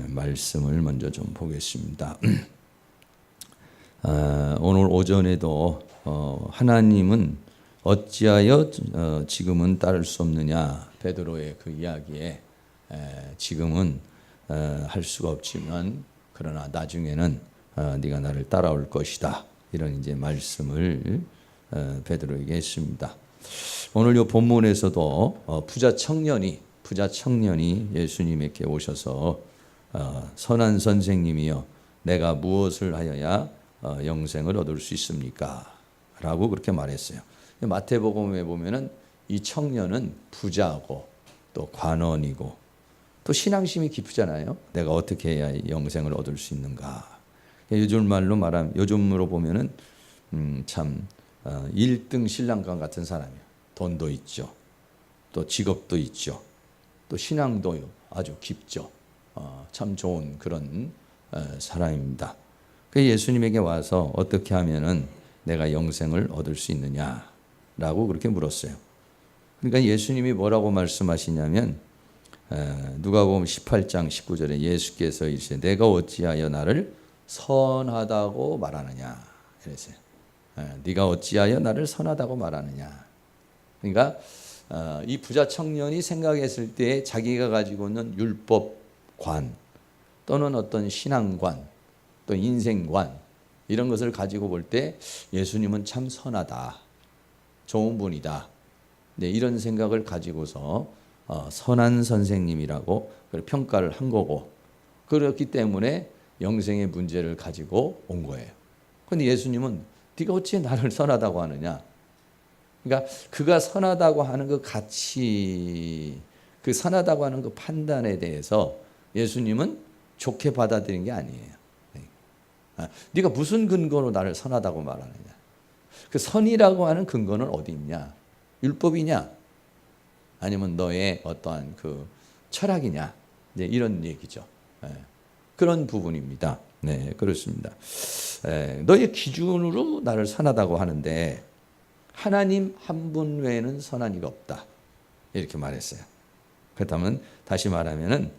말씀을 먼저 좀 보겠습니다. 오늘 오전에도 하나님은 어찌하여 지금은 따를 수 없느냐, 베드로의 그 이야기에 지금은 할 수가 없지만 그러나 나중에는 네가 나를 따라올 것이다, 이런 이제 말씀을 베드로에게 했습니다. 오늘 이 본문에서도 부자 청년이 예수님에게 오셔서 선한 선생님이여, 내가 무엇을 하여야 영생을 얻을 수 있습니까? 라고 그렇게 말했어요. 마태복음에 보면은 이 청년은 부자고 또 관원이고 또 신앙심이 깊잖아요. 내가 어떻게 해야 영생을 얻을 수 있는가? 요즘으로 보면은 참 1등 신랑감 같은 사람이에요. 돈도 있죠, 또 직업도 있죠, 또 신앙도 아주 깊죠. 참 좋은 그런 사람입니다. 예수님에게 와서 어떻게 하면은 내가 영생을 얻을 수 있느냐라고 그렇게 물었어요. 그러니까 예수님이 뭐라고 말씀하시냐면 누가복음 18장 19절에 예수께서 이르시되 내가 어찌하여 나를 선하다고 말하느냐 이랬어요. 네가 어찌하여 나를 선하다고 말하느냐. 그러니까 이 부자 청년이 생각했을 때 자기가 가지고 있는 율법관 또는 어떤 신앙관 또 인생관 이런 것을 가지고 볼 때 예수님은 참 선하다, 좋은 분이다, 이런 생각을 가지고서 선한 선생님이라고 평가를 한 거고, 그렇기 때문에 영생의 문제를 가지고 온 거예요. 그런데 예수님은 네가 어찌 나를 선하다고 하느냐. 그러니까 그가 선하다고 하는 그 가치, 그 선하다고 하는 그 판단에 대해서 예수님은 좋게 받아들인 게 아니에요. 네가 무슨 근거로 나를 선하다고 말하느냐. 그 선이라고 하는 근거는 어디 있냐? 율법이냐? 아니면 너의 어떠한 그 철학이냐? 이런 얘기죠. 그런 부분입니다. 네, 그렇습니다. 너의 기준으로 나를 선하다고 하는데 하나님 한 분 외에는 선한 이가 없다, 이렇게 말했어요. 그렇다면 다시 말하면은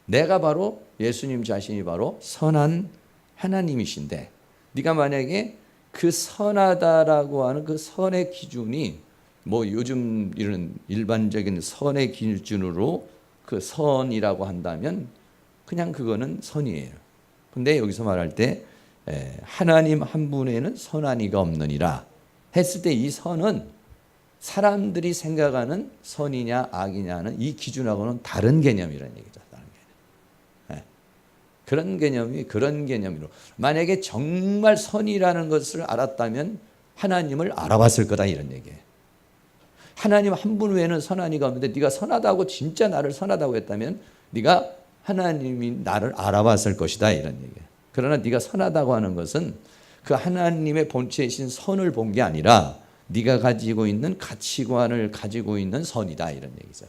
내가 바로 예수님 자신이 바로 선한 하나님이신데, 네가 만약에 그 선하다라고 하는 그 선의 기준이 뭐 요즘 이런 일반적인 선의 기준으로 그 선이라고 한다면 그냥 그거는 선이에요. 근데 여기서 말할 때 하나님 한 분에는 선한 이가 없느니라 했을 때 이 선은 사람들이 생각하는 선이냐 악이냐는 이 기준하고는 다른 개념이라는 얘기죠. 다른 개념. 그런 개념으로 만약에 정말 선이라는 것을 알았다면 하나님을 알아봤을 거다, 이런 얘기예요. 하나님 한 분 외에는 선한 이가 없는데 네가 선하다고 진짜 나를 선하다고 했다면 네가 하나님이 나를 알아봤을 것이다, 이런 얘기예요. 그러나 네가 선하다고 하는 것은 그 하나님의 본체이신 선을 본 게 아니라 네가 가지고 있는 가치관을 가지고 있는 선이다, 이런 얘기죠.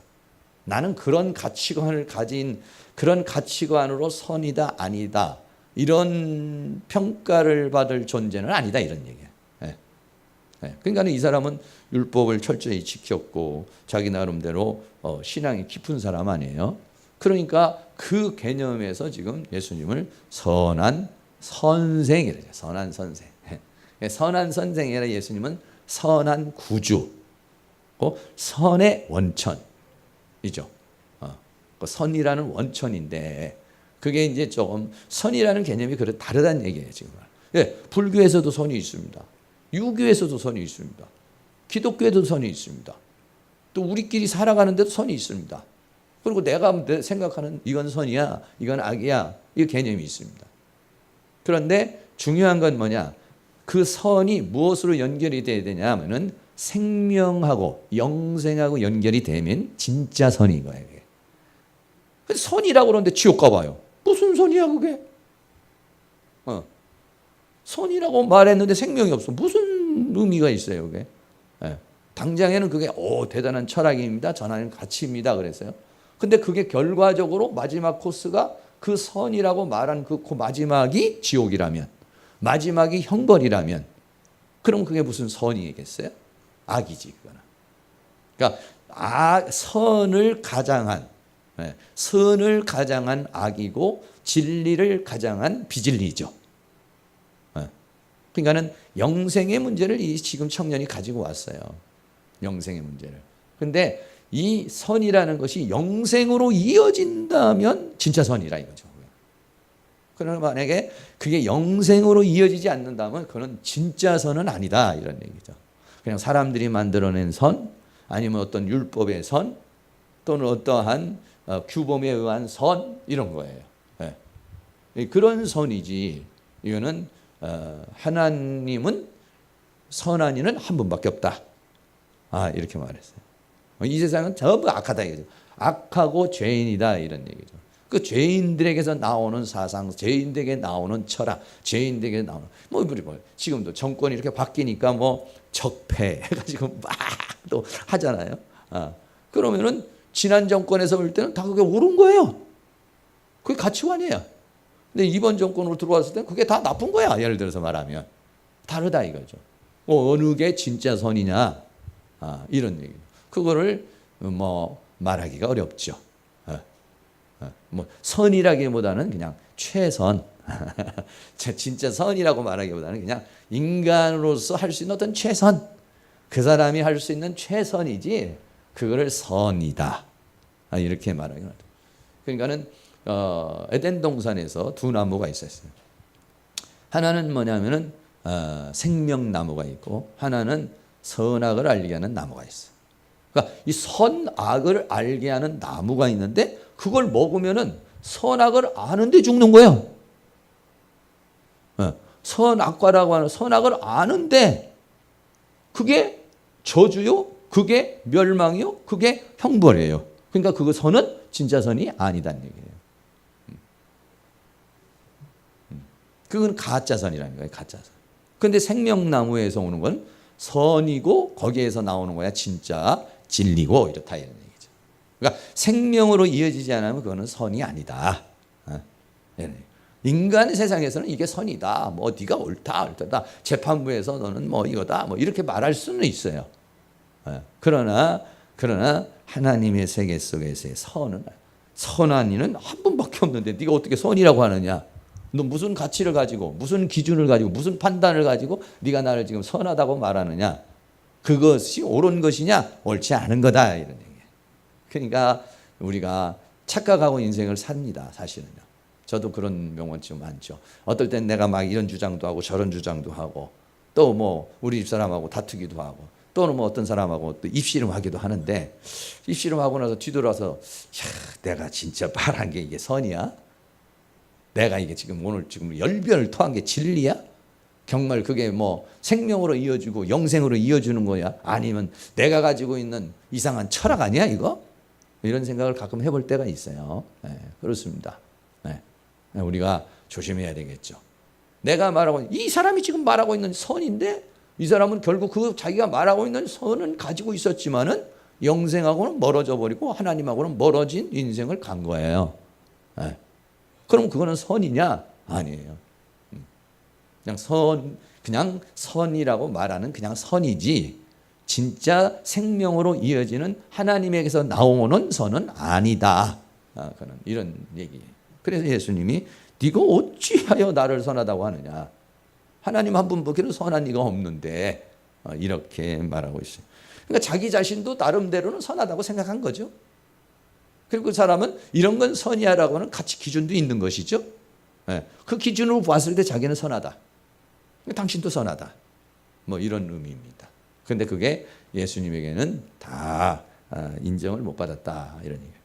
나는 그런 가치관을 가진 그런 가치관으로 선이다 아니다 이런 평가를 받을 존재는 아니다, 이런 얘기예요. 그러니까 이 사람은 율법을 철저히 지켰고 자기 나름대로 신앙이 깊은 사람 아니에요. 그러니까 그 개념에서 지금 예수님을 선한 선생이래요. 선한 선생. 선한 선생이 아니라 예수님은 선한 구주, 선의 원천이죠. 선이라는 원천인데 그게 이제 조금 선이라는 개념이 다르다는 얘기예요, 지금. 불교에서도 선이 있습니다. 유교에서도 선이 있습니다. 기독교에도 선이 있습니다. 또 우리끼리 살아가는데도 선이 있습니다. 그리고 내가 생각하는 이건 선이야, 이건 악이야, 이 개념이 있습니다. 그런데 중요한 건 뭐냐? 그 선이 무엇으로 연결이 돼야 되냐 하면은 생명하고 영생하고 연결이 되면 진짜 선인 거예요. 선이라고 그러는데 지옥 가봐요. 무슨 선이야 그게? 선이라고 말했는데 생명이 없어. 무슨 의미가 있어요 그게? 당장에는 그게 대단한 철학입니다, 전하는 가치입니다 그랬어요. 근데 그게 결과적으로 마지막 코스가 그 선이라고 말한 그 마지막이 지옥이라면, 마지막이 형벌이라면, 그럼 그게 무슨 선이겠어요? 악이지 그거는. 그러니까 선을 가장한 선을 가장한 악이고 진리를 가장한 비진리죠. 그러니까는 영생의 문제를 이 지금 청년이 가지고 왔어요. 영생의 문제를. 근데 이 선이라는 것이 영생으로 이어진다면 진짜 선이라 이거죠. 그러나 만약에 그게 영생으로 이어지지 않는다면 그건 진짜 선은 아니다 이런 얘기죠. 그냥 사람들이 만들어낸 선, 아니면 어떤 율법의 선, 또는 어떠한 규범에 의한 선 이런 거예요. 그런 선이지. 이거는 하나님은 선한 이는 한 분밖에 없다. 이렇게 말했어요. 이 세상은 전부 악하다 이거죠. 악하고 죄인이다 이런 얘기죠. 그 죄인들에게서 나오는 사상, 죄인들에게 나오는 철학, 죄인들에게 나오는 지금도 정권이 이렇게 바뀌니까 뭐 적폐 해가지고 막 또 하잖아요. 그러면은 지난 정권에서 볼 때는 다 그게 옳은 거예요. 그게 가치관이에요. 근데 이번 정권으로 들어왔을 때는 그게 다 나쁜 거야. 예를 들어서 말하면 다르다 이거죠. 어느 게 진짜 선이냐 이런 얘기. 그거를 뭐 말하기가 어렵죠. 뭐 선이라기보다는 그냥 최선. 진짜 선이라고 말하기보다는 그냥 인간으로서 할 수 있는 어떤 최선. 그 사람이 할 수 있는 최선이지 그거를 선이다. 이렇게 말하기는 하죠. 그러니까는 에덴 동산에서 두 나무가 있었어요. 하나는 뭐냐면은 생명나무가 있고 하나는 선악을 알게 하는 나무가 있어요. 그러니까 이 선악을 알게 하는 나무가 있는데 그걸 먹으면은 선악을 아는데 죽는 거예요. 선악과라고 하는 선악을 아는데 그게 저주요, 그게 멸망이요, 그게 형벌이에요. 그러니까 그 선은 진짜 선이 아니다는 얘기예요. 그건 가짜 선이라는 거예요. 가짜 선. 그런데 생명나무에서 오는 건 선이고 거기에서 나오는 거야 진짜 진리고 이렇다 이런 얘기죠. 그러니까 생명으로 이어지지 않으면 그거는 선이 아니다. 인간의 세상에서는 이게 선이다. 뭐 네가 옳다. 재판부에서 너는 뭐 이거다. 뭐 이렇게 말할 수는 있어요. 그러나 하나님의 세계 속에서의 선한 이는 한 분밖에 없는데 네가 어떻게 선이라고 하느냐? 너 무슨 가치를 가지고 무슨 기준을 가지고 무슨 판단을 가지고 네가 나를 지금 선하다고 말하느냐? 그것이 옳은 것이냐? 옳지 않은 거다 이런 얘기예요. 그러니까 우리가 착각하고 인생을 삽니다. 사실은요. 저도 그런 명언증 많죠. 어떨 땐 내가 막 이런 주장도 하고 저런 주장도 하고 또 뭐 우리 집사람하고 다투기도 하고 또는 뭐 어떤 사람하고 또 입씨름하기도 하는데 입씨름하고 나서 뒤돌아서 내가 진짜 말한 게 이게 선이야? 내가 이게 지금 오늘 지금 열변을 토한 게 진리야? 정말 그게 뭐 생명으로 이어지고 영생으로 이어주는 거야? 아니면 내가 가지고 있는 이상한 철학 아니야 이거? 이런 생각을 가끔 해볼 때가 있어요. 그렇습니다. 우리가 조심해야 되겠죠. 내가 말하고 이 사람이 지금 말하고 있는 선인데 이 사람은 결국 그 자기가 말하고 있는 선은 가지고 있었지만은 영생하고는 멀어져 버리고 하나님하고는 멀어진 인생을 간 거예요. 그럼 그거는 선이냐? 아니에요. 그냥 선이라고 말하는 그냥 선이지 진짜 생명으로 이어지는 하나님에게서 나오는 선은 아니다. 그는 이런 얘기예요. 그래서 예수님이 네가 어찌하여 나를 선하다고 하느냐. 하나님 한 분밖에는 선한 이가 없는데 이렇게 말하고 있어요. 그러니까 자기 자신도 나름대로는 선하다고 생각한 거죠. 그리고 그 사람은 이런 건 선이야라고 하는 가치 기준도 있는 것이죠. 그 기준으로 봤을 때 자기는 선하다. 당신도 선하다. 뭐 이런 의미입니다. 그런데 그게 예수님에게는 다 인정을 못 받았다. 이런 얘기예요.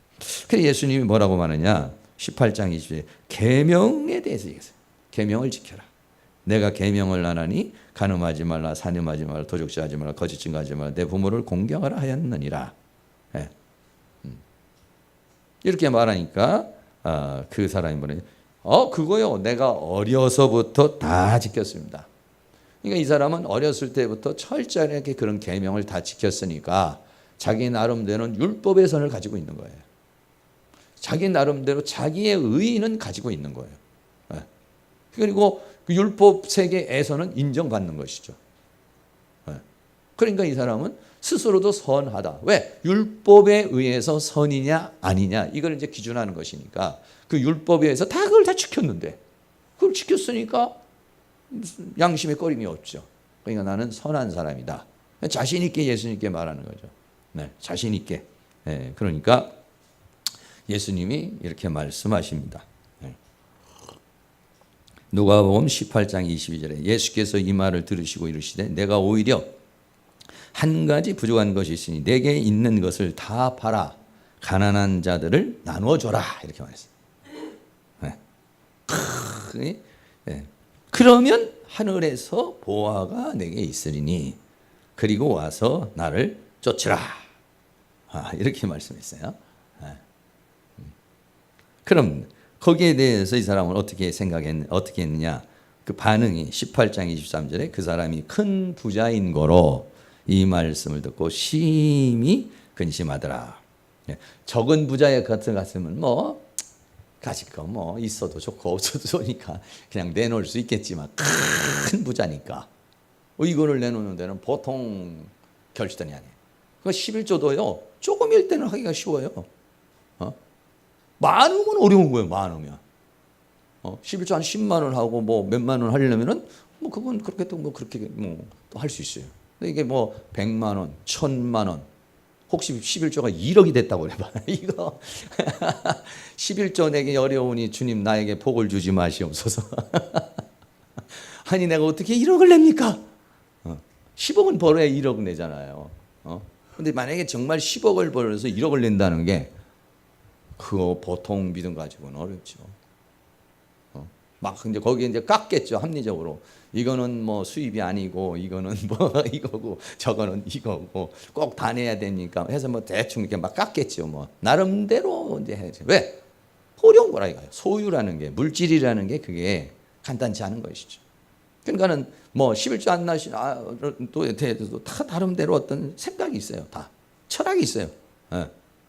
그래서 예수님이 뭐라고 말하냐. 18장 20절에 계명에 대해서 얘기했어요. 계명을 지켜라. 내가 계명을 안 하니 간음하지 말라, 산음하지 말라, 도적질하지 말라, 거짓 증거하지 말라, 내 부모를 공경하라 하였느니라. 이렇게 말하니까 그 사람이 뭐냐? 그거요. 내가 어려서부터 다 지켰습니다. 그러니까 이 사람은 어렸을 때부터 철저하게 그런 계명을 다 지켰으니까 자기 나름대로는 율법의 선을 가지고 있는 거예요. 자기 나름대로 자기의 의의는 가지고 있는 거예요. 그리고 그 율법 세계에서는 인정받는 것이죠. 그러니까 이 사람은 스스로도 선하다. 왜? 율법에 의해서 선이냐 아니냐 이걸 이제 기준하는 것이니까 그 율법에 의해서 다 그걸 다 지켰는데 그걸 지켰으니까 양심에 꺼림이 없죠. 그러니까 나는 선한 사람이다. 자신 있게 예수님께 말하는 거죠. 네, 자신 있게. 네, 그러니까 예수님이 이렇게 말씀하십니다. 네. 누가복음 18장 22절에 예수께서 이 말을 들으시고 이르시되 내가 오히려 한 가지 부족한 것이 있으니 내게 있는 것을 다 팔아 가난한 자들을 나누어 줘라 이렇게 말했어요. 네. 네. 그러면 하늘에서 보화가 내게 있으리니 그리고 와서 나를 쫓으라. 이렇게 말씀했어요. 그럼 거기에 대해서 이 사람은 어떻게 했느냐? 그 반응이 18장 23절에 그 사람이 큰 부자인 거로 이 말씀을 듣고 심히 근심하더라. 적은 부자의 같으면 뭐 가질 거 뭐 있어도 좋고 없어도 좋으니까 그냥 내놓을 수 있겠지만 큰 부자니까 이거를 내놓는 데는 보통 결단이 아니에요. 그 11조도요 조금일 때는 하기가 쉬워요. 많으면 어려운 거예요. 많으면 11조 한 10만 원 하고 뭐 몇만 원 하려면은 뭐 그건 그렇게 또 뭐 그렇게 뭐 또 할 수 있어요. 근데 이게 뭐 100만 원, 1000만 원 혹시 11조가 1억이 됐다고 그래봐. 이거 11조 내기 어려우니 주님 나에게 복을 주지 마시옵소서. 아니 내가 어떻게 1억을 냅니까? 10억은 벌어야 1억 내잖아요. 근데 만약에 정말 10억을 벌어서 1억을 낸다는 게 그거 보통 믿음 가지고는 어렵죠. 막 이제 거기에 이제 깎겠죠. 합리적으로. 이거는 뭐 수입이 아니고 이거는 뭐 이거고 저거는 이거고 꼭 다 내야 되니까 해서 뭐 대충 이렇게 막 깎겠죠. 뭐 나름대로 이제 해야죠. 왜? 어려운 거라 이거예요. 소유라는 게 물질이라는 게 그게 간단치 않은 것이죠. 그러니까는 뭐 11조 안 나신 또 대해서도 다 나름대로 어떤 생각이 있어요. 다 철학이 있어요.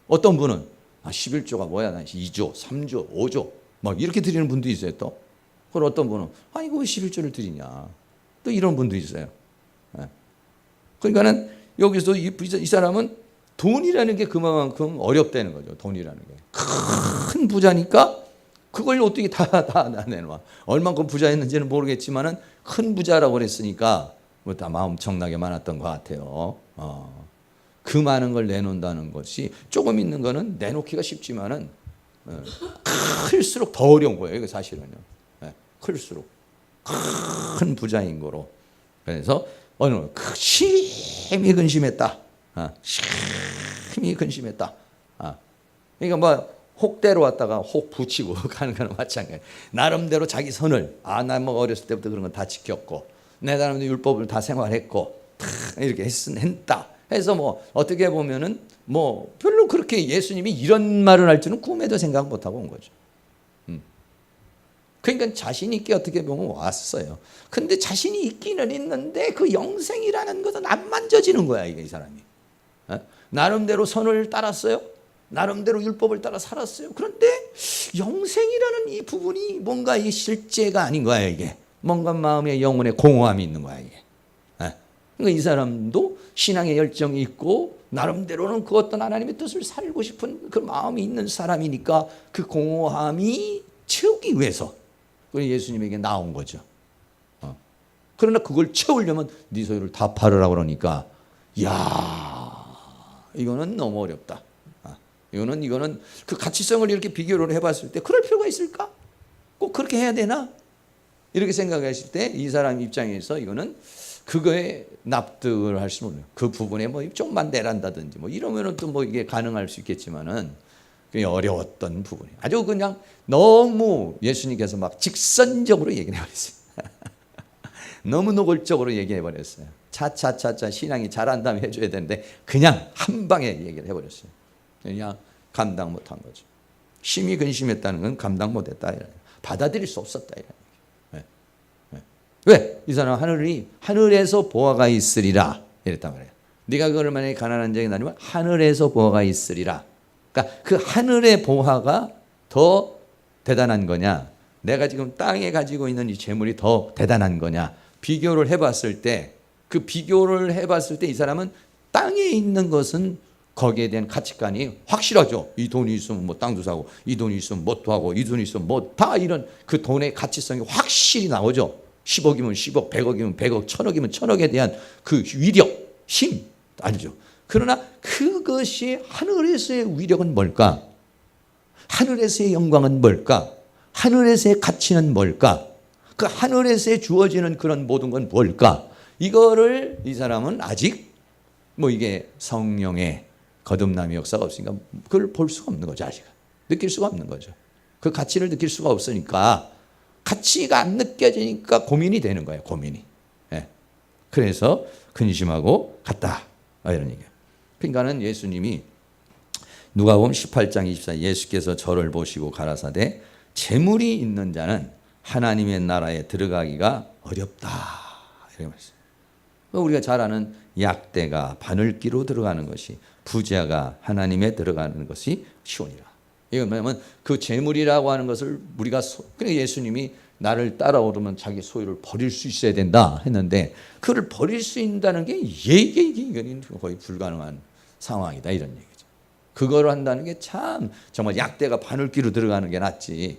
어떤 분은 11조가 뭐야? 나 2조, 3조, 5조 막 이렇게 드리는 분도 있어요. 또 그리고 어떤 분은 이거 왜 11조를 드리냐? 또 이런 분도 있어요. 그러니까는 여기서 이 사람은 돈이라는 게 그만큼 어렵다는 거죠. 돈이라는 게 큰 부자니까 그걸 어떻게 다 내놔? 얼만큼 부자였는지는 모르겠지만은 큰 부자라고 그랬으니까 뭐 다 마음 엄청나게 많았던 것 같아요. 그 많은 걸 내놓는다는 것이 조금 있는 거는 내놓기가 쉽지만은 클수록 더 어려운 거예요. 이거 사실은요. 클수록 큰 부자인 거로. 그래서 심히 근심했다. 심히 근심했다. 그러니까 뭐 혹대로 왔다가 혹 붙이고 가는 거는 마찬가지예요. 나름대로 자기 선을 나 뭐 어렸을 때부터 그런 건 다 지켰고 내 나름대로 율법을 다 생활했고 이렇게 했다. 해서 뭐 어떻게 보면은 뭐 별로 그렇게 예수님이 이런 말을 할 줄은 꿈에도 생각 못 하고 온 거죠. 그러니까 자신 있게 어떻게 보면 왔어요. 근데 자신이 있기는 있는데 그 영생이라는 것은 안 만져지는 거야 이게 이 사람이. 나름대로 선을 따랐어요. 나름대로 율법을 따라 살았어요. 그런데 영생이라는 이 부분이 뭔가 이 실제가 아닌 거야 이게. 뭔가 마음의 영혼의 공허함이 있는 거야 이게. 그러니까 이 사람도 신앙의 열정이 있고 나름대로는 그 어떤 하나님의 뜻을 살고 싶은 그 마음이 있는 사람이니까 그 공허함이 채우기 위해서 예수님에게 나온 거죠. 그러나 그걸 채우려면 네 소유를 다 팔으라고 그러니까 이거는 너무 어렵다. 이거는 그 가치성을 이렇게 비교를 해봤을 때 그럴 필요가 있을까? 꼭 그렇게 해야 되나? 이렇게 생각했을 때 이 사람 입장에서 이거는 그거에 납득을 할 수는 없어요. 그 부분에 뭐 좀만 내란다든지 뭐 이러면은 또 뭐 이게 가능할 수 있겠지만은 그게 어려웠던 부분이 아주 그냥 너무 예수님께서 막 직선적으로 얘기해 버렸어요. 너무 노골적으로 얘기해 버렸어요. 차차차차 신앙이 자란다면 해줘야 되는데 그냥 한 방에 얘기를 해버렸어요. 그냥 감당 못한 거죠. 심히 근심했다는 건 감당 못했다. 받아들일 수 없었다. 왜? 이 사람 하늘에서 보화가 있으리라 이랬단 말이에요. 네가 그걸 만약에 가난한 자에게 나누면 하늘에서 보화가 있으리라. 그러니까 그 하늘의 보화가 더 대단한 거냐, 내가 지금 땅에 가지고 있는 이 재물이 더 대단한 거냐 비교를 해봤을 때 그 비교를 해봤을 때 이 사람은 땅에 있는 것은 거기에 대한 가치관이 확실하죠. 이 돈이 있으면 뭐 땅도 사고, 이 돈이 있으면 뭣도 하고, 이 돈이 있으면 뭐 다 이런 그 돈의 가치성이 확실히 나오죠. 10억이면 10억, 100억이면 100억, 1000억이면 1000억에 대한 그 위력, 힘 알죠. 그러나 그것이 하늘에서의 위력은 뭘까? 하늘에서의 영광은 뭘까? 하늘에서의 가치는 뭘까? 그 하늘에서 주어지는 그런 모든 건 뭘까? 이거를 이 사람은 아직 뭐 이게 성령의 거듭남의 역사가 없으니까 그걸 볼 수가 없는 거죠. 아직 느낄 수가 없는 거죠. 그 가치를 느낄 수가 없으니까 가치가 안 느껴지니까 고민이 되는 거예요. 고민이. 예. 그래서 근심하고 갔다 이런 얘기예요. 그러니까는 예수님이 누가복음 18장 24 예수께서 저를 보시고 가라사대 재물이 있는 자는 하나님의 나라에 들어가기가 어렵다 이렇게 말했어요. 우리가 잘 아는 약대가 바늘기로 들어가는 것이 부자가 하나님에 들어가는 것이 쉬우니라. 이건 뭐냐면 그 재물이라고 하는 것을 우리가 그러니까 예수님이 나를 따라오려면 자기 소유를 버릴 수 있어야 된다 했는데 그를 버릴 수 있다는 게 이게 거의 불가능한 상황이다 이런 얘기죠. 그거를 한다는 게 참 정말 약대가 바늘기로 들어가는 게 낫지.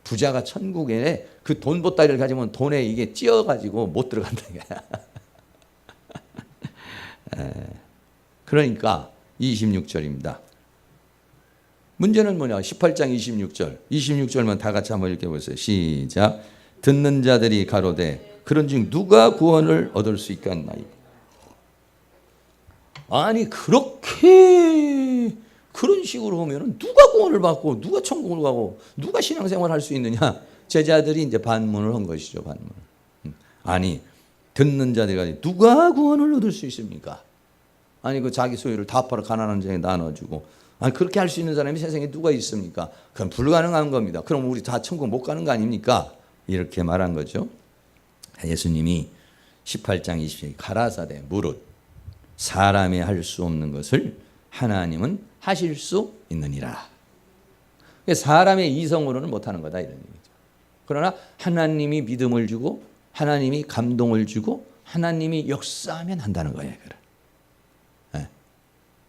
부자가 천국에 그 돈 보따리를 가지면 돈에 이게 찧어가지고 못 들어간다는 거야. 그러니까 26절입니다. 문제는 뭐냐? 18장 26절. 26절만 다 같이 한번 읽어보세요. 시작. 듣는 자들이 가로되 그런즉 누가 구원을 얻을 수 있겠나이까? 아니 그렇게 그런 식으로 보면은 누가 구원을 받고 누가 천국을 가고 누가 신앙생활 할 수 있느냐? 제자들이 이제 반문을 한 것이죠. 반문. 아니 듣는 자들이 누가 구원을 얻을 수 있습니까? 아니 그 자기 소유를 다 팔아 가난한 자에게 나눠주고 아니 그렇게 할 수 있는 사람이 세상에 누가 있습니까? 그건 불가능한 겁니다. 그럼 우리 다 천국 못 가는 거 아닙니까? 이렇게 말한 거죠. 예수님이 18장 20절 가라사대 무릇 사람이 할 수 없는 것을 하나님은 하실 수 있느니라. 사람의 이성으로는 못하는 거다 이런 얘기죠. 그러나 하나님이 믿음을 주고 하나님이 감동을 주고 하나님이 역사하면 한다는 거예요. 네.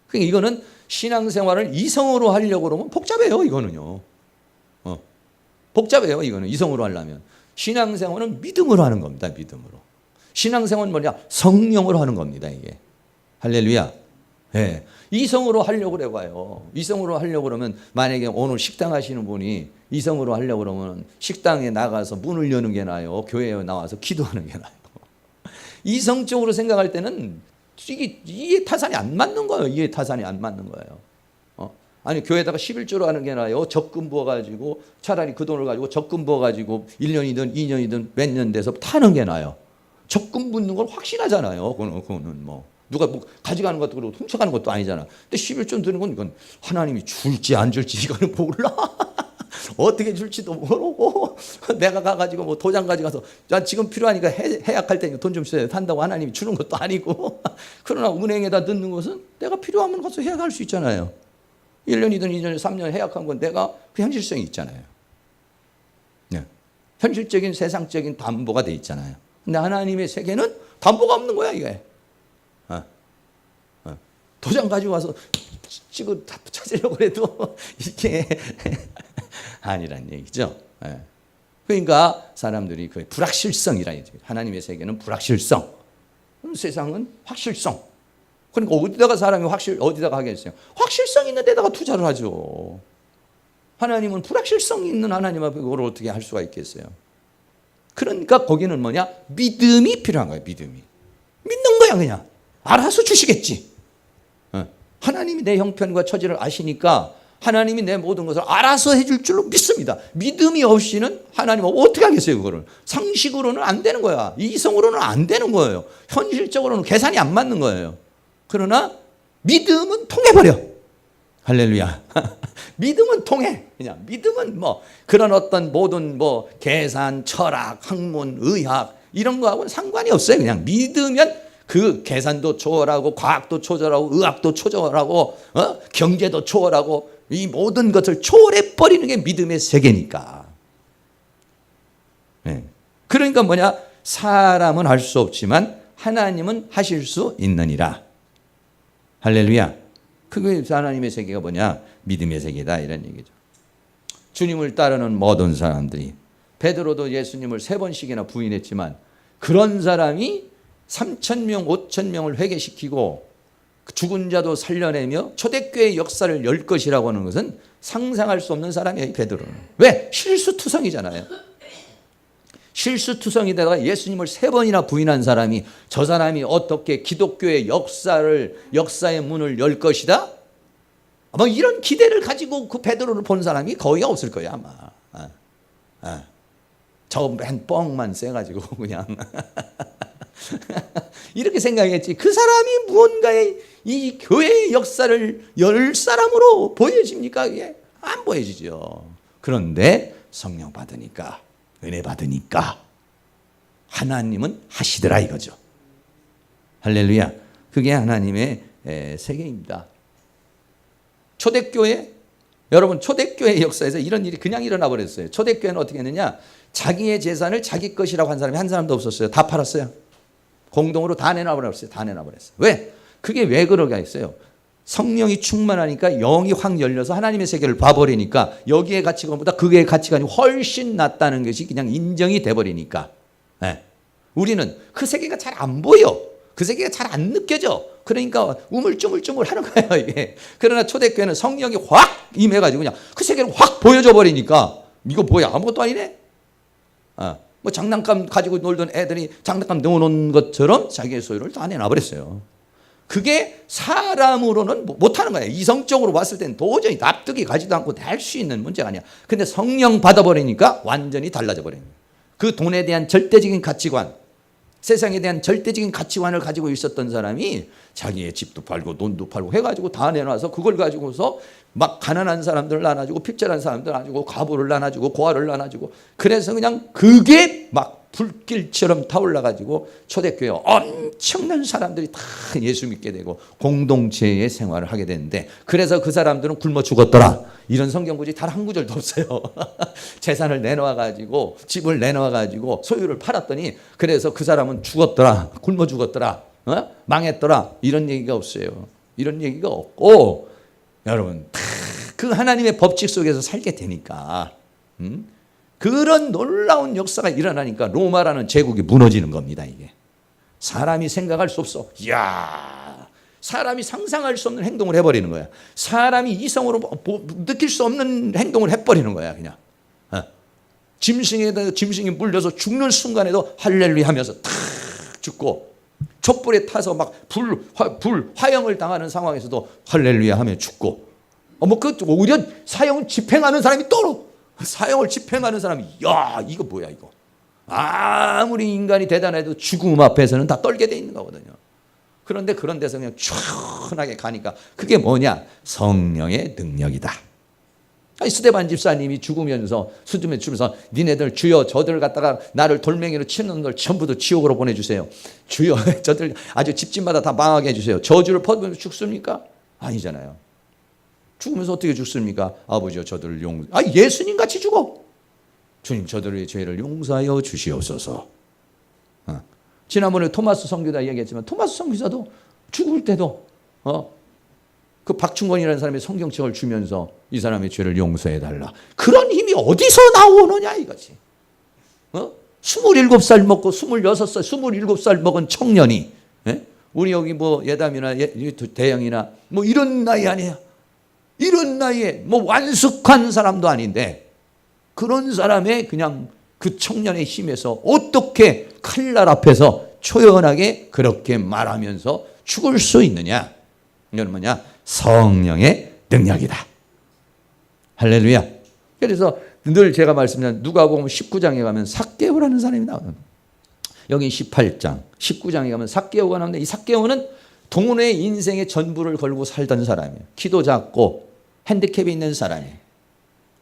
그러니까 이거는 신앙생활을 이성으로 하려고 그러면 복잡해요. 이거는요. 복잡해요. 이거는 이성으로 하려면. 신앙생활은 믿음으로 하는 겁니다. 믿음으로. 신앙생활은 뭐냐? 성령으로 하는 겁니다. 이게. 할렐루야. 네. 이성으로 하려고 그래봐요. 이성으로 하려고 그러면 만약에 오늘 식당 하시는 분이 이성으로 하려고 그러면 식당에 나가서 문을 여는 게 나아요. 교회에 나와서 기도하는 게 나아요. 이성적으로 생각할 때는 이게 이해타산이 안 맞는 거예요. 이해타산이 안 맞는 거예요. 아니 교회에다가 11조로 하는 게 나아요. 적금 부어가지고 차라리 그 돈을 가지고 적금 부어가지고 1년이든 2년이든 몇 년 돼서 타는 게 나아요. 적금 붓는 건 확실하잖아요. 그거는 뭐 누가 뭐 가져가는 것도 그렇고 훔쳐가는 것도 아니잖아. 근데 11조 드는 건 이건 하나님이 줄지 안 줄지 이거는 몰라. 어떻게 줄지도 모르고 내가 가가지고 뭐 도장 가져가서 난 지금 필요하니까 해약할 테니까 돈 좀 주세요 한다고 하나님이 주는 것도 아니고 그러나 은행에다 넣는 것은 내가 필요하면 가서 해약할 수 있잖아요. 1년이든 2년, 3년 해약한 건 내가 그 현실성이 있잖아요. 네. 현실적인 세상적인 담보가 돼 있잖아요. 근데 하나님의 세계는 담보가 없는 거야 이게. 도장 가지고 와서 찍어 찾으려고 해도 이게 아니란 얘기죠. 그러니까 사람들이 그 불확실성이라 얘기죠. 하나님의 세계는 불확실성, 세상은 확실성. 그러니까 어디다가 사람이 어디다가 하겠어요? 확실성 있는 데다가 투자를 하죠. 하나님은 불확실성 있는 하나님 앞에 그걸 어떻게 할 수가 있겠어요? 그러니까 거기는 뭐냐? 믿음이 필요한 거예요. 믿음이. 믿는 거야 그냥. 알아서 주시겠지. 하나님이 내 형편과 처지를 아시니까 하나님이 내 모든 것을 알아서 해줄 줄로 믿습니다. 믿음이 없이는 하나님 어떻게 하겠어요 그거를. 상식으로는 안 되는 거야. 이성으로는 안 되는 거예요. 현실적으로는 계산이 안 맞는 거예요. 그러나 믿음은 통해버려. 할렐루야. 믿음은 통해. 그냥 믿음은 뭐 그런 어떤 모든 뭐 계산, 철학, 학문, 의학 이런 거하고는 상관이 없어요. 그냥 믿으면 그 계산도 초월하고 과학도 초월하고 의학도 초월하고 경제도 초월하고 이 모든 것을 초월해 버리는 게 믿음의 세계니까. 네. 그러니까 뭐냐? 사람은 할 수 없지만 하나님은 하실 수 있느니라. 할렐루야. 그게 하나님의 세계가 뭐냐? 믿음의 세계다 이런 얘기죠. 주님을 따르는 모든 사람들이, 베드로도 예수님을 3번씩이나 부인했지만 그런 사람이 3,000명, 5,000명을 회개시키고 죽은 자도 살려내며 초대교회의 역사를 열 것이라고 하는 것은 상상할 수 없는 사람이에요, 베드로는. 왜? 실수투성이잖아요. 실수투성이다가 예수님을 3번이나 부인한 사람이, 저 사람이 어떻게 기독교의 역사의 문을 열 것이다? 아마 이런 기대를 가지고 그 베드로를 본 사람이 거의 없을 거예요, 아마. 저 맨 뻥만 쎄가지고 그냥 이렇게 생각했지. 그 사람이 무언가의 이 교회의 역사를 열 사람으로 보여집니까? 이게 안 보여지죠. 그런데 성령 받으니까, 은혜 받으니까 하나님은 하시더라 이거죠. 할렐루야. 그게 하나님의 세계입니다. 초대교회, 여러분 초대교회 역사에서 이런 일이 그냥 일어나 버렸어요. 초대교회는 어떻게 했느냐? 자기의 재산을 자기 것이라고 한 사람이 한 사람도 없었어요. 다 팔았어요. 공동으로 다 내놔 버렸어요. 다 내놔 버렸어요. 왜? 그게 왜 그러게 했어요? 성령이 충만하니까 영이 확 열려서 하나님의 세계를 봐버리니까 여기의 가치관보다 그의 가치관이 훨씬 낫다는 것이 그냥 인정이 돼버리니까. 네. 우리는 그 세계가 잘 안 보여. 그 세계가 잘 안 느껴져. 그러니까 우물쭈물쭈물 하는 거예요, 이게. 그러나 초대교회는 성령이 확 임해가지고 그냥 그 세계를 확 보여줘 버리니까 이거 뭐야? 아무것도 아니네? 뭐 장난감 가지고 놀던 애들이 장난감 넣어놓은 것처럼 자기의 소유를 다 내놔버렸어요. 그게 사람으로는 못하는 거예요. 이성적으로 봤을 때는 도저히 납득이 가지도 않고 할 수 있는 문제가 아니야. 근데 성령 받아버리니까 완전히 달라져 버려요. 그 돈에 대한 절대적인 가치관, 세상에 대한 절대적인 가치관을 가지고 있었던 사람이 자기의 집도 팔고 돈도 팔고 해가지고 다 내놔서 그걸 가지고서 막 가난한 사람들을 나눠주고 핍절한 사람들 나눠주고 과부를 나눠주고 고아를 나눠주고, 그래서 그냥 그게 막 불길처럼 타올라가지고 초대교회 엄청난 사람들이 다 예수 믿게 되고 공동체의 생활을 하게 되는데, 그래서 그 사람들은 굶어 죽었더라. 이런 성경 구절이 단 한 구절도 없어요. 재산을 내놓아가지고 집을 내놓아가지고 소유를 팔았더니 그래서 그 사람은 죽었더라. 굶어 죽었더라. 망했더라. 이런 얘기가 없어요. 이런 얘기가 없고, 여러분 그 하나님의 법칙 속에서 살게 되니까 그런 놀라운 역사가 일어나니까 로마라는 제국이 무너지는 겁니다. 이게 사람이 생각할 수 없어. 이야, 사람이 상상할 수 없는 행동을 해버리는 거야. 사람이 이성으로 느낄 수 없는 행동을 해버리는 거야. 그냥 짐승이 물려서 죽는 순간에도 할렐루야 하면서 탁 죽고, 촛불에 타서 막 화형을 당하는 상황에서도 할렐루야 하며 죽고, 오히려 사형 집행하는 사람이 또 사형을 집행하는 사람이, 야, 이거 뭐야 이거. 아무리 인간이 대단해도 죽음 앞에서는 다 떨게 돼 있는 거거든요. 그런데 그런 데서 그냥 촤하게 가니까 그게 뭐냐? 성령의 능력이다. 스데반 집사님이 죽으면서 수dum에 주면서 니네들 주여 저들 갖다가 나를 돌멩이로 치는 놈들 전부 다 지옥으로 보내주세요. 주여 저들 아주 집집마다 다 망하게 해주세요. 저주를 퍼부으면서 죽습니까? 아니잖아요. 죽으면서 어떻게 죽습니까? 아버지여 저들을 예수님 같이 죽어. 주님 저들의 죄를 용서하여 주시옵소서. 지난번에 토마스 선교사 얘기했지만 토마스 선교사도 죽을 때도 그 박충건이라는 사람이 성경책을 주면서 이 사람의 죄를 용서해달라. 그런 힘이 어디서 나오느냐 이거지. 27살 먹고 26살, 27살 먹은 청년이, 우리 여기 뭐 예담이나 대영이나 뭐 이런 나이 아니에요. 이런 나이에 뭐 완숙한 사람도 아닌데 그런 사람의 그냥 그 청년의 힘에서 어떻게 칼날 앞에서 초연하게 그렇게 말하면서 죽을 수 있느냐? 이건 뭐냐? 성령의 능력이다. 할렐루야. 그래서 늘 제가 말씀드린 누가복음 19장에 가면 삭개오라는 사람이 나와요. 여기 18장, 19장에 가면 삭개오가 나오는데 이 삭개오는 동원의 인생의 전부를 걸고 살던 사람이에요. 키도 작고 핸디캡이 있는 사람이에요.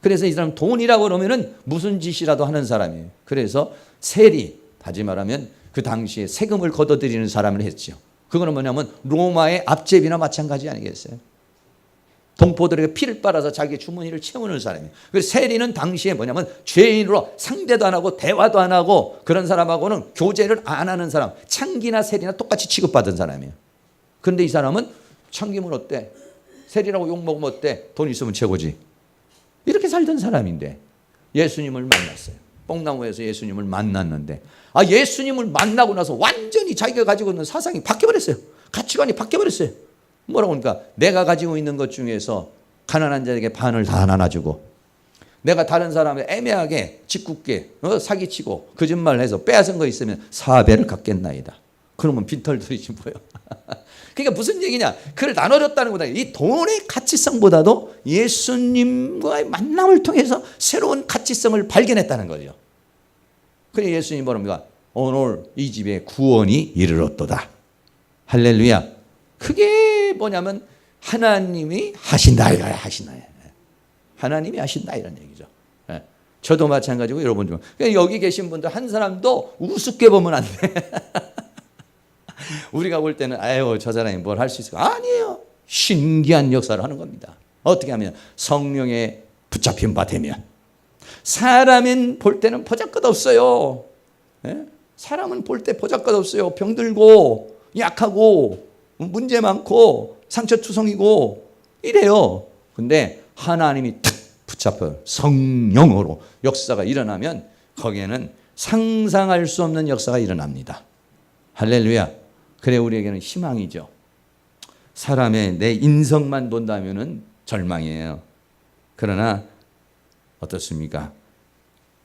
그래서 이 사람 돈이라고 그러면은 무슨 짓이라도 하는 사람이에요. 그래서 세리, 다시 말하면 그 당시에 세금을 걷어들이는 사람을 했죠. 그거는 뭐냐면 로마의 앞제비나 마찬가지 아니겠어요? 동포들에게 피를 빨아서 자기 주머니를 채우는 사람이에요. 그래서 세리는 당시에 뭐냐면 죄인으로 상대도 안 하고 대화도 안 하고 그런 사람하고는 교제를 안 하는 사람, 창기나 세리나 똑같이 취급받은 사람이에요. 그런데 이 사람은 창기면 어때? 세리라고 욕먹으면 어때? 돈 있으면 최고지. 이렇게 살던 사람인데 예수님을 만났어요. 뽕나무에서 예수님을 만났는데 예수님을 만나고 나서 완전히 자기가 가지고 있는 사상이 바뀌어버렸어요. 가치관이 바뀌어버렸어요. 뭐라고 하니까 내가 가지고 있는 것 중에서 가난한 자에게 반을 다 나눠주고 내가 다른 사람을 애매하게 짓궂게 사기치고 거짓말해서 빼앗은 거 있으면 4배를 갚겠나이다. 그러면 빈털들이지 뭐예요. 그러니까 무슨 얘기냐. 그걸 나눠줬다는 것보다 이 돈의 가치성보다도 예수님과의 만남을 통해서 새로운 가치성을 발견했다는 거죠. 그래서 예수님이 뭐랍니까? 오늘 이 집에 구원이 이르렀도다. 할렐루야. 그게 뭐냐면 하나님이 하신다 이거야. 하신다. 하나님이 하신다 이런 얘기죠. 저도 마찬가지고 여러분 좀 여기 계신 분들 한 사람도 우습게 보면 안 돼. 우리가 볼 때는 아유 저 사람이 뭘 할 수 있을까? 아니에요. 신기한 역사를 하는 겁니다. 어떻게 하면 성령에 붙잡힌 바 되면 사람은 볼 때는 보잘것 없어요. 사람은 볼 때 보잘것 없어요. 병들고 약하고 문제 많고 상처투성이고 이래요. 근데 하나님이 탁 붙잡혀 성령으로 역사가 일어나면 거기에는 상상할 수 없는 역사가 일어납니다. 할렐루야. 그래 우리에게는 희망이죠. 사람의 내 인성만 본다면은 절망이에요. 그러나 어떻습니까?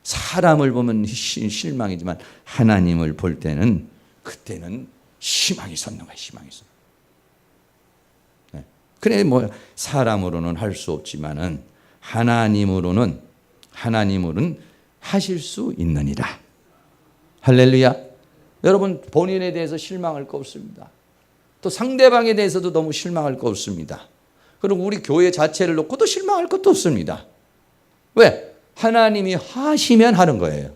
사람을 보면 실망이지만 하나님을 볼 때는 그때는 희망이 솟는 거예요. 희망이 솟는. 그래 뭐 사람으로는 할 수 없지만은 하나님으로는 하실 수 있느니라. 할렐루야. 여러분 본인에 대해서 실망할 거 없습니다. 또 상대방에 대해서도 너무 실망할 거 없습니다. 그리고 우리 교회 자체를 놓고도 실망할 것도 없습니다. 왜? 하나님이 하시면 하는 거예요.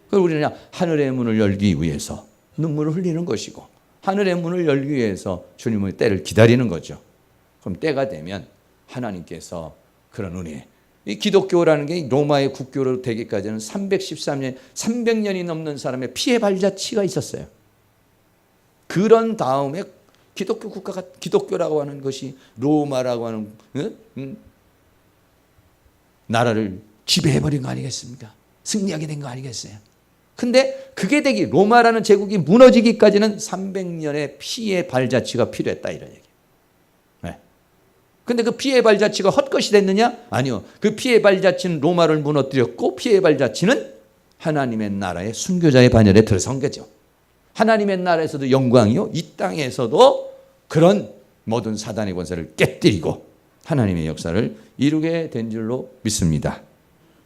그리고 우리는 그냥 하늘의 문을 열기 위해서 눈물을 흘리는 것이고 하늘의 문을 열기 위해서 주님의 때를 기다리는 거죠. 그럼 때가 되면 하나님께서 그런 은혜, 이 기독교라는 게 로마의 국교로 되기까지는 313년, 300년이 넘는 사람의 피해 발자취가 있었어요. 그런 다음에 기독교 국가가 기독교라고 하는 것이 로마라고 하는 나라를 지배해버린 거 아니겠습니까? 승리하게 된 거 아니겠어요? 근데 그게 되기 로마라는 제국이 무너지기까지는 300년의 피해 발자취가 필요했다 이런 얘기예요. 근데 그 피해 발자취가 헛것이 됐느냐? 아니요. 그 피해 발자취는 로마를 무너뜨렸고 피해 발자취는 하나님의 나라의 순교자의 반열에 들어선 거죠. 하나님의 나라에서도 영광이요. 이 땅에서도 그런 모든 사단의 권세를 깨뜨리고 하나님의 역사를 이루게 된 줄로 믿습니다.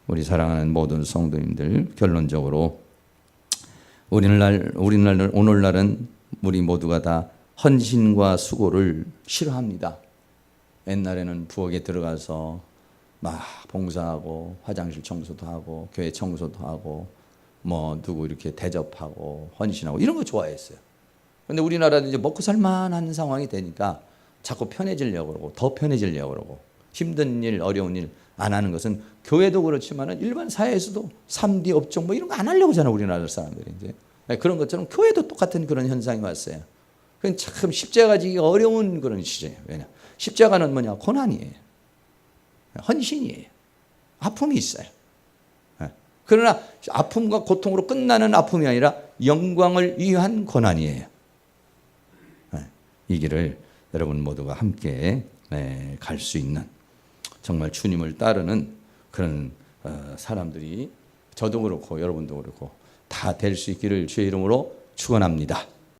우리 사랑하는 모든 성도님들 결론적으로 오늘날은 우리 모두가 다 헌신과 수고를 싫어합니다. 옛날에는 부엌에 들어가서 막 봉사하고 화장실 청소도 하고 교회 청소도 하고 뭐 누구 이렇게 대접하고 헌신하고 이런 거 좋아했어요. 그런데 우리나라는 이제 먹고 살만한 상황이 되니까 자꾸 편해지려고 그러고 더 편해지려고 그러고 힘든 일 어려운 일 안 하는 것은 교회도 그렇지만은 일반 사회에서도 3D 업종 뭐 이런 거 안 하려고 하잖아 우리나라 사람들이 이제 그런 것처럼 교회도 똑같은 그런 현상이 왔어요. 그건 참 십자가 지기가 어려운 그런 시절이에요. 왜냐? 십자가는 뭐냐? 고난이에요. 헌신이에요. 아픔이 있어요. 그러나 아픔과 고통으로 끝나는 아픔이 아니라 영광을 위한 고난이에요. 이 길을 여러분 모두가 함께 갈 수 있는 정말 주님을 따르는 그런 사람들이 저도 그렇고 여러분도 그렇고 다 될 수 있기를 주의 이름으로 축원합니다.